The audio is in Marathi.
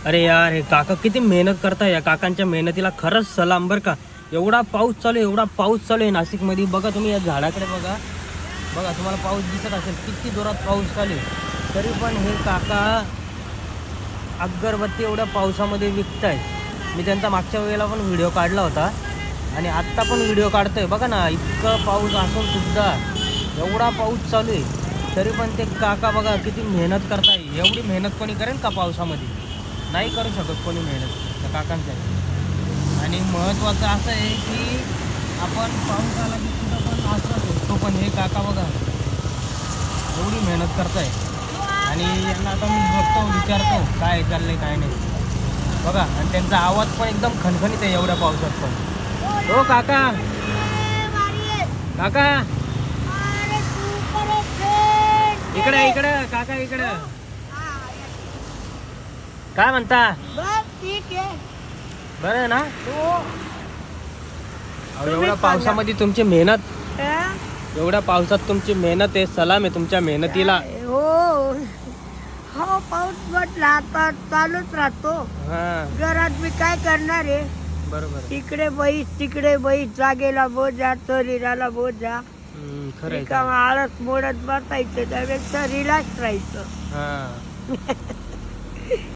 अरे यार हे काका किती मेहनत करताय. या काकांच्या मेहनतीला खरंच सलाम बर का. एवढा पाऊस चालू आहे, एवढा पाऊस चालू आहे नाशिकमध्ये. बघा तुम्ही या झाडाकडे बघा, बघा तुम्हाला पाऊस दिसत असेल किती जोरात पाऊस चालू आहे. तरी पण हे काका अगरबत्ती एवढ्या पावसामध्ये विकतायत. मी त्यांचा मागच्या वेळेला पण व्हिडिओ काढला होता आणि आत्ता पण व्हिडिओ काढतोय. बघा ना इतकं पाऊस असून सुद्धा एवढा पाऊस चालू आहे तरी पण ते काका बघा किती मेहनत करताय. एवढी मेहनत कोणी करेल का पावसामध्ये? नाही करू शकत कोणी मेहनत त्या काकांच्या. आणि महत्त्वाचं असं आहे की आपण पाऊस आला की कुठं पण असं तो पण हे काका बघा एवढी मेहनत करताय. आणि यांना आता मी बघतो विचारतो काय चाललंय काय नाही बघा. आणि त्यांचा आवाज पण एकदम खणखणीत आहे एवढ्या पावसात पण. हो काका, काका इकडे इकडे काका इकडे. काय म्हणता? ठीक आहे. बरं आहे ना? एवढ्या पावसामध्ये तुमची मेहनत, एवढ्या पावसात तुमची मेहनत आहे. सलाम आहे तुमच्या मेहनतीला. हो हो, पाऊस म्हटला आता चालूच राहतो. घरात मी काय करणार आहे? बरोबर. तिकडे बैस तिकडे बैस, जागेला बोजा शरीराला बोजा. खरं का आळस मोडत बसायचं, त्यापेक्षा रिलॅक्स राहायचं. हा